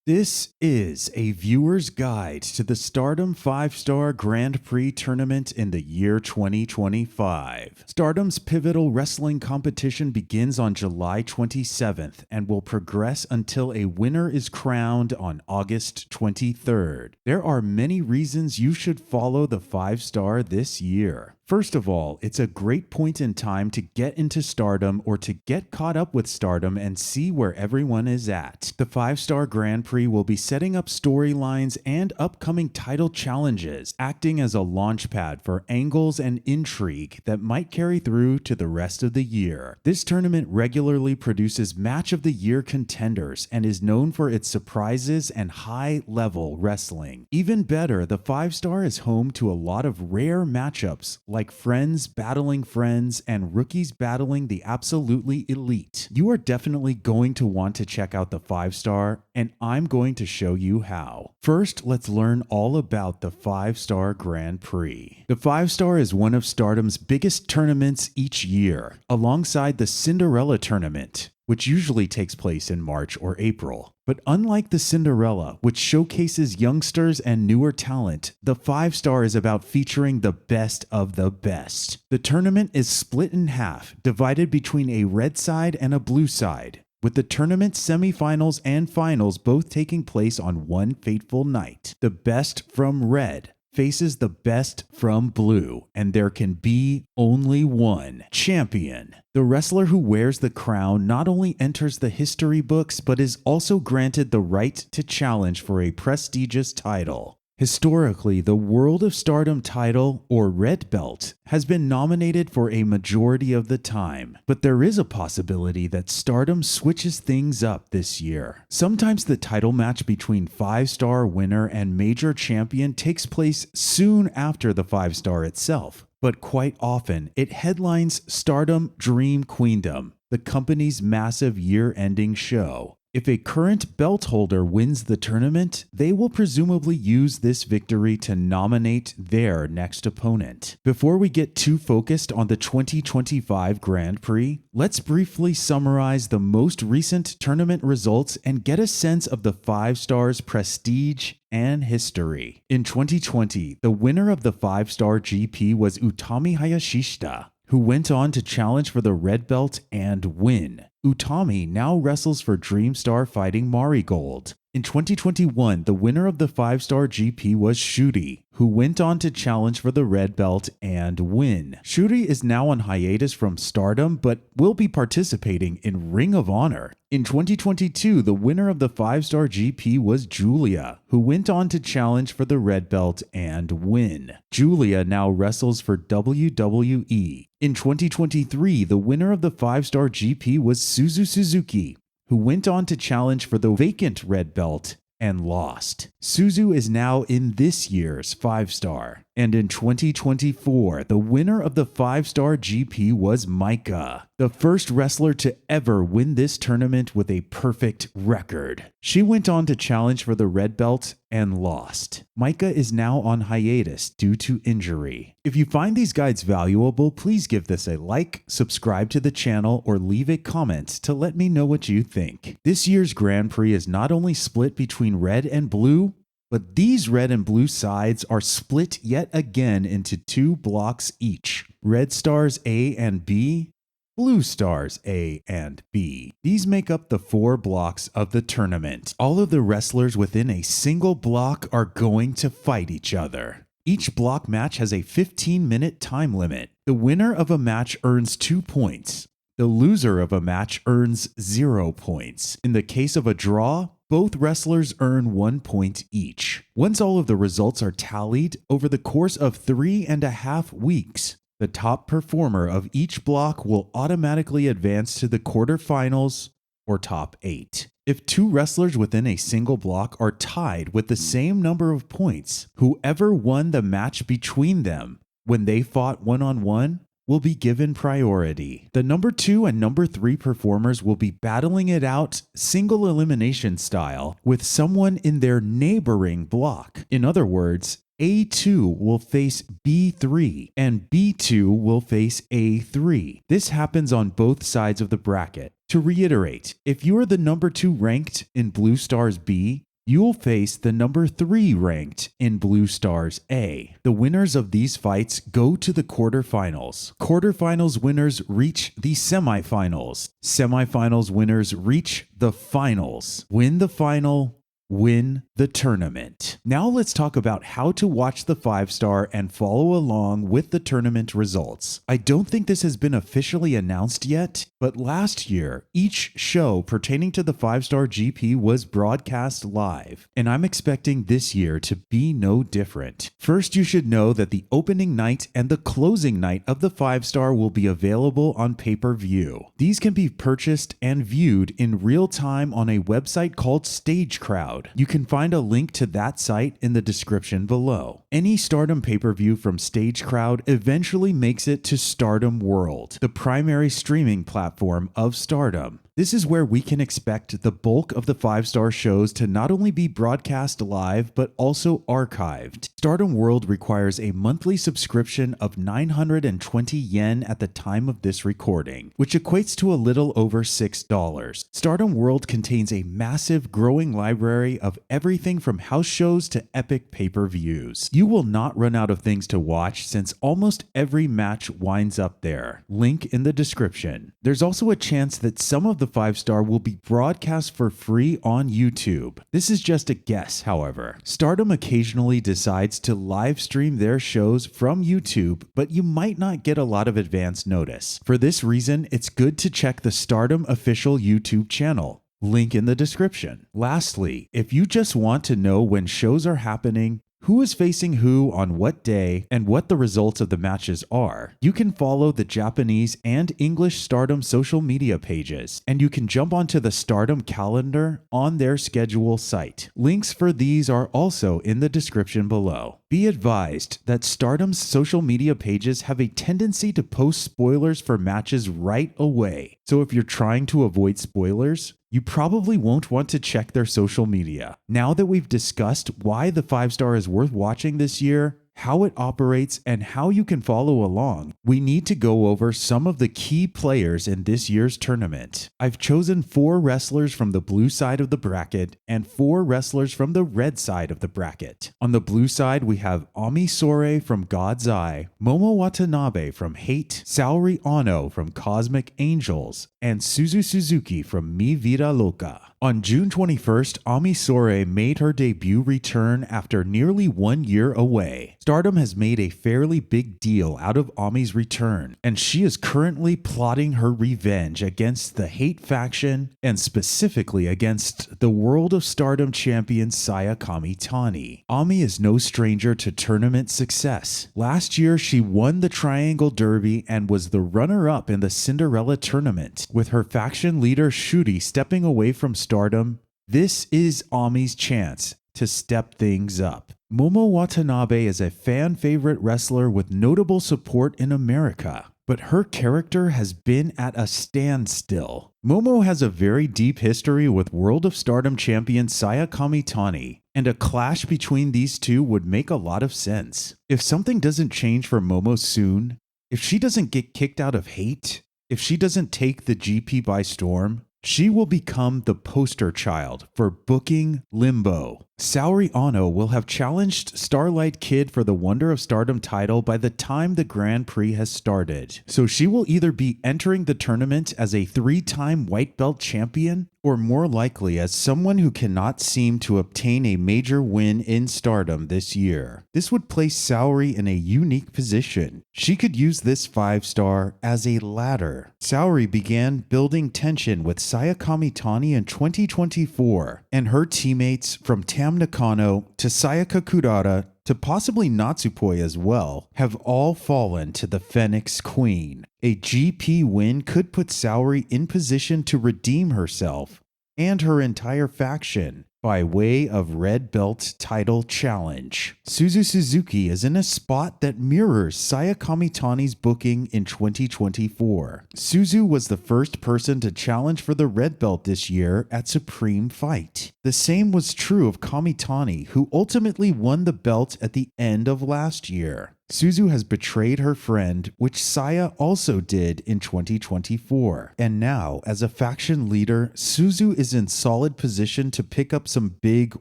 This is a viewer's guide to the Stardom 5-Star Grand Prix tournament in the year 2025. Stardom's pivotal wrestling competition begins on July 27th and will progress until a winner is crowned on August 23rd. There are many reasons you should follow the 5-Star this year. First of all, it's a great point in time to get into Stardom or to get caught up with Stardom and see where everyone is at. The 5-Star Grand Prix will be setting up storylines and upcoming title challenges, acting as a launchpad for angles and intrigue that might carry through to the rest of the year. This tournament regularly produces Match of the Year contenders and is known for its surprises and high-level wrestling. Even better, the 5-Star is home to a lot of rare matchups like friends battling friends and rookies battling the absolutely elite. You are definitely going to want to check out the 5-Star, and I'm going to show you how. First, let's learn all about the 5-Star Grand Prix. The 5-Star is one of Stardom's biggest tournaments each year, alongside the Cinderella tournament, which usually takes place in March or April. But unlike the Cinderella, which showcases youngsters and newer talent, the 5-Star is about featuring the best of the best. The tournament is split in half, divided between a red side and a blue side, with the tournament semifinals and finals both taking place on one fateful night. The best from red faces the best from blue, and there can be only one champion. The wrestler who wears the crown not only enters the history books, but is also granted the right to challenge for a prestigious title. Historically, the World of Stardom title, or Red Belt, has been nominated for a majority of the time, but there is a possibility that Stardom switches things up this year. Sometimes the title match between 5-Star winner and major champion takes place soon after the 5-Star itself, but quite often it headlines Stardom Dream Queendom, the company's massive year-ending show. If a current belt holder wins the tournament, they will presumably use this victory to nominate their next opponent. Before we get too focused on the 2025 Grand Prix, let's briefly summarize the most recent tournament results and get a sense of the 5-Star's prestige and history. In 2020, the winner of the 5-Star GP was Utami Hayashishita, who went on to challenge for the red belt and win. Utami now wrestles for Dreamstar Fighting Marigold. In 2021, the winner of the 5-Star GP was Shuri, who went on to challenge for the red belt and win. Shuri is now on hiatus from Stardom, but will be participating in Ring of Honor. In 2022, the winner of the 5-Star GP was Julia, who went on to challenge for the red belt and win. Julia now wrestles for WWE. In 2023, the winner of the 5-Star GP was Suzuki, who went on to challenge for the vacant red belt and lost. Suzu is now in this year's 5-Star. And in 2024, the winner of the 5-Star GP was Maika, the first wrestler to ever win this tournament with a perfect record. She went on to challenge for the red belt and lost. Maika is now on hiatus due to injury. If you find these guides valuable, please give this a like, subscribe to the channel, or leave a comment to let me know what you think. This year's Grand Prix is not only split between red and blue, but these red and blue sides are split yet again into two blocks each. Red stars A and B, blue stars A and B. These make up the 4 blocks of the tournament. All of the wrestlers within a single block are going to fight each other. Each block match has a 15-minute time limit. The winner of a match earns 2 points. The loser of a match earns 0 points. In the case of a draw, both wrestlers earn 1 point each. Once all of the results are tallied over the course of 3.5 weeks, the top performer of each block will automatically advance to the quarterfinals or top 8. If 2 wrestlers within a single block are tied with the same number of points, whoever won the match between them when they fought one-on-one will be given priority. The number 2 and number 3 performers will be battling it out single elimination style with someone in their neighboring block. In other words, A2 will face B3 and B2 will face A3. This happens on both sides of the bracket. To reiterate, if you are the number 2 ranked in Blue Stars B, You'll face the number 3 ranked in Blue Stars A. The winners of these fights go to the quarterfinals. Quarterfinals winners reach the semifinals. Semifinals winners reach the finals. Win the final, win the tournament. Now let's talk about how to watch the 5-star and follow along with the tournament results. I don't think this has been officially announced yet, but last year, each show pertaining to the 5-star GP was broadcast live, and I'm expecting this year to be no different. First, you should know that the opening night and the closing night of the 5-star will be available on pay-per-view. These can be purchased and viewed in real time on a website called StageCrowd. You can find a link to that site in the description below. Any Stardom pay-per-view from StageCrowd eventually makes it to Stardom World, the primary streaming platform of Stardom. This is where we can expect the bulk of the 5-star shows to not only be broadcast live, but also archived. Stardom World requires a monthly subscription of 920 yen at the time of this recording, which equates to a little over $6. Stardom World contains a massive growing library of everything from house shows to epic pay-per-views. You will not run out of things to watch since almost every match winds up there. Link in the description. There's also a chance that some of the 5-star will be broadcast for free on YouTube. This is just a guess, however. Stardom occasionally decides to live stream their shows from YouTube, but you might not get a lot of advance notice. For this reason, it's good to check the Stardom official YouTube channel. Link in the description. Lastly, if you just want to know when shows are happening, who is facing who on what day, and what the results of the matches are, you can follow the Japanese and English Stardom social media pages, and you can jump onto the Stardom calendar on their schedule site. Links for these are also in the description below. Be advised that Stardom's social media pages have a tendency to post spoilers for matches right away, so if you're trying to avoid spoilers, you probably won't want to check their social media. Now that we've discussed why the 5-star is worth watching this year, how it operates, and how you can follow along, we need to go over some of the key players in this year's tournament. I've chosen 4 wrestlers from the blue side of the bracket and 4 wrestlers from the red side of the bracket. On the blue side, we have Sourei from God's Eye, Momo Watanabe from H.A.T.E, Saori Anou from Cosmic Angels, and Suzuki from Mi Vida Loca. On June 21st, Sourei made her debut return after nearly 1 year away. Stardom has made a fairly big deal out of Ami's return, and she is currently plotting her revenge against the H.A.T.E faction, and specifically against the World of Stardom champion Saya Kamitani. Ami is no stranger to tournament success. Last year, she won the Triangle Derby and was the runner-up in the Cinderella tournament, with her faction leader Shuri stepping away from Stardom. This is Ami's chance to step things up. Momo Watanabe is a fan-favorite wrestler with notable support in America, but her character has been at a standstill. Momo has a very deep history with World of Stardom champion Saya Kamitani, and a clash between these two would make a lot of sense. If something doesn't change for Momo soon, if she doesn't get kicked out of H.A.T.E, if she doesn't take the GP by storm, she will become the poster child for booking limbo. Saori Anou will have challenged Starlight Kid for the Wonder of Stardom title by the time the Grand Prix has started. So she will either be entering the tournament as a 3-time white belt champion, or more likely as someone who cannot seem to obtain a major win in Stardom this year. This would place Saori in a unique position. She could use this 5-star as a ladder. Saori began building tension with Saya Kamitani in 2024, and her teammates from Tam Nakano to Sayaka Kurata to possibly Natsupoi as well, have all fallen to the Phoenix Queen. A GP win could put Saori in position to redeem herself and her entire faction by way of red belt title challenge. Suzuki is in a spot that mirrors Saya Kamitani's booking in 2024. Suzu was the first person to challenge for the red belt this year at Supreme Fight. The same was true of Kamitani, who ultimately won the belt at the end of last year. Suzu has betrayed her friend, which Saya also did in 2024. And now, as a faction leader, Suzu is in solid position to pick up some big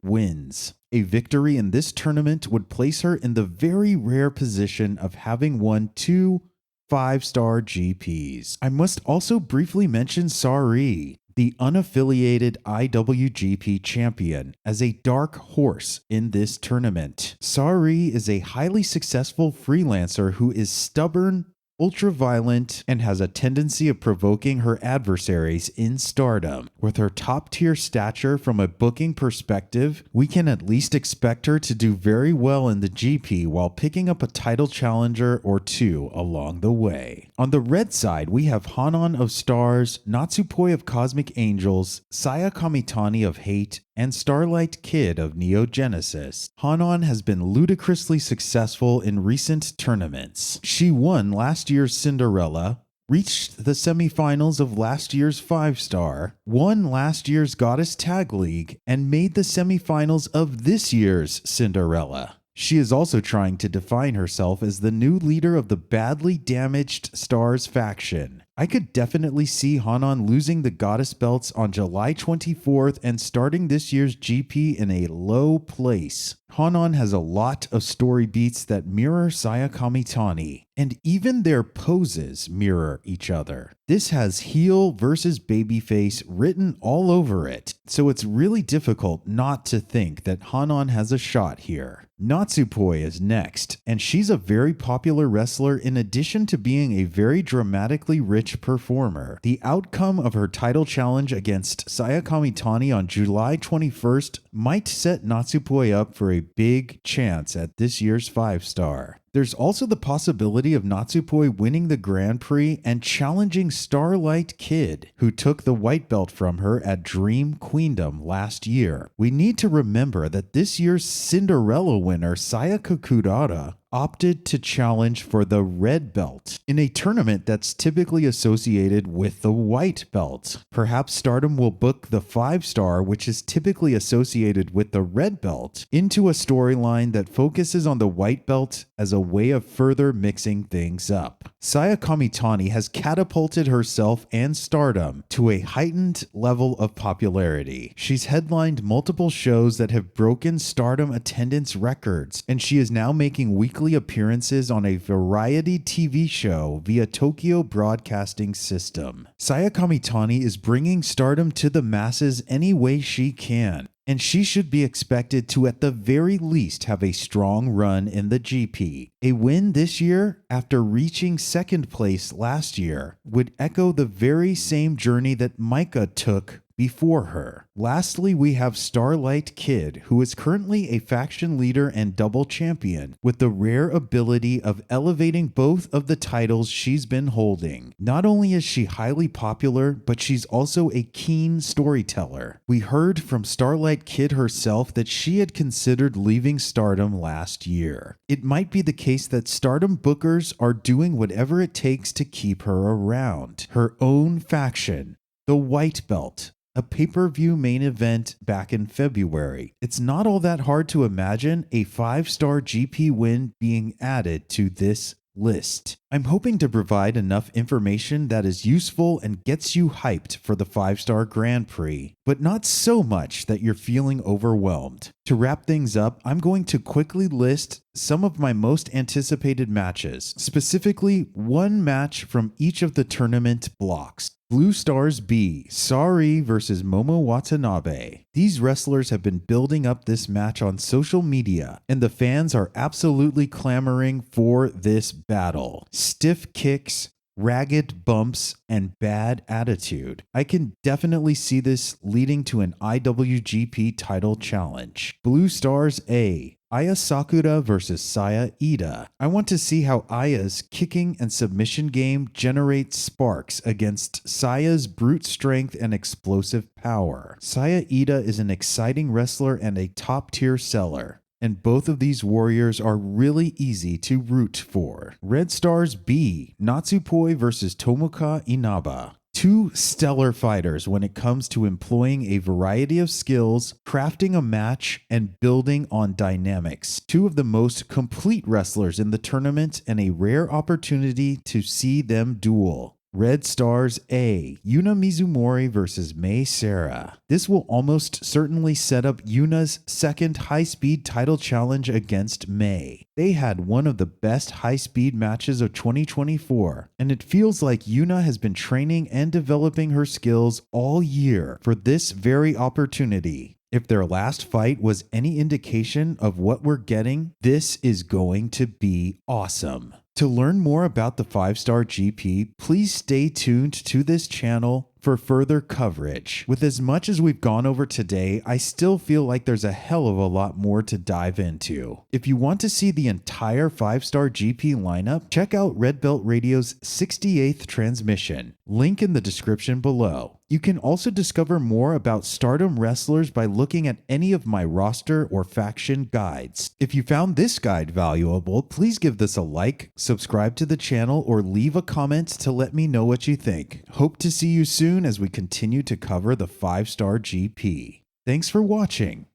wins. A victory in this tournament would place her in the very rare position of having won 2 5-star GPs. I must also briefly mention Saori, the unaffiliated IWGP champion, as a dark horse in this tournament. Saori is a highly successful freelancer who is stubborn, ultra-violent, and has a tendency of provoking her adversaries in Stardom. With her top-tier stature from a booking perspective, we can at least expect her to do very well in the GP while picking up a title challenger or two along the way. On the red side, we have Hanan of Stars, Natsupoi of Cosmic Angels, Saya Kamitani of H.A.T.E, and Starlight Kid of Neo Genesis. Hanan has been ludicrously successful in recent tournaments. She won last year's Cinderella, reached the semifinals of last year's 5-star, won last year's Goddess Tag League, and made the semifinals of this year's Cinderella. She is also trying to define herself as the new leader of the badly damaged Stars faction. I could definitely see Hanan losing the Goddess belts on July 24th and starting this year's GP in a low place. Hanan has a lot of story beats that mirror Saya Kamitani, and even their poses mirror each other. This has heel versus babyface written all over it, so it's really difficult not to think that Hanan has a shot here. Natsupoi is next, and she's a very popular wrestler in addition to being a very dramatically rich performer. The outcome of her title challenge against Saya Kamitani on July 21st might set Natsupoi up for a big chance at this year's 5-star. There's also the possibility of Natsupoi winning the Grand Prix and challenging Starlight Kid, who took the white belt from her at Dream Queendom last year. We need to remember that this year's Cinderella winner, Saya Kakurara, opted to challenge for the red belt in a tournament that's typically associated with the white belt. Perhaps Stardom will book the 5-star, which is typically associated with the red belt, into a storyline that focuses on the white belt as a way of further mixing things up. Saya Kamitani has catapulted herself and Stardom to a heightened level of popularity. She's headlined multiple shows that have broken Stardom attendance records, and she is now making weekly appearances on a variety TV show via Tokyo Broadcasting System. Saya Kamitani is bringing Stardom to the masses any way she can, and she should be expected to at the very least have a strong run in the GP. A win this year, after reaching second place last year, would echo the very same journey that Maika took before her. Lastly, we have Starlight Kid, who is currently a faction leader and double champion, with the rare ability of elevating both of the titles she's been holding. Not only is she highly popular, but she's also a keen storyteller. We heard from Starlight Kid herself that she had considered leaving Stardom last year. It might be the case that Stardom bookers are doing whatever it takes to keep her around. Her own faction, the White Belt, a pay-per-view main event back in February. It's not all that hard to imagine a 5-star GP win being added to this list. I'm hoping to provide enough information that is useful and gets you hyped for the 5-star Grand Prix, but not so much that you're feeling overwhelmed. To wrap things up, I'm going to quickly list some of my most anticipated matches, specifically one match from each of the tournament blocks. Blue Stars B, Saori versus Momo Watanabe. These wrestlers have been building up this match on social media, and the fans are absolutely clamoring for this battle. Stiff kicks, ragged bumps, and bad attitude. I can definitely see this leading to an IWGP title challenge. Blue Stars A, Aya Sakura versus Saya Iida. I want to see how Aya's kicking and submission game generates sparks against Saya's brute strength and explosive power. Saya Iida is an exciting wrestler and a top-tier seller, and both of these warriors are really easy to root for. Red Stars B, Natsupoi versus Tomoka Inaba. Two stellar fighters when it comes to employing a variety of skills, crafting a match, and building on dynamics. Two of the most complete wrestlers in the tournament and a rare opportunity to see them duel. Red Stars A, Yuna Mizumori versus Seira. This will almost certainly set up Yuna's second high-speed title challenge against Mei. They had one of the best high-speed matches of 2024, and it feels like Yuna has been training and developing her skills all year for this very opportunity. If their last fight was any indication of what we're getting, this is going to be awesome. To learn more about the 5-Star GP, please stay tuned to this channel for further coverage. With as much as we've gone over today, I still feel like there's a hell of a lot more to dive into. If you want to see the entire 5-Star GP lineup, check out Red Belt Radio's 68th transmission, link in the description below. You can also discover more about Stardom wrestlers by looking at any of my roster or faction guides. If you found this guide valuable, please give this a like, subscribe to the channel, or leave a comment to let me know what you think. Hope to see you soon as we continue to cover the 5-Star GP. Thanks for watching.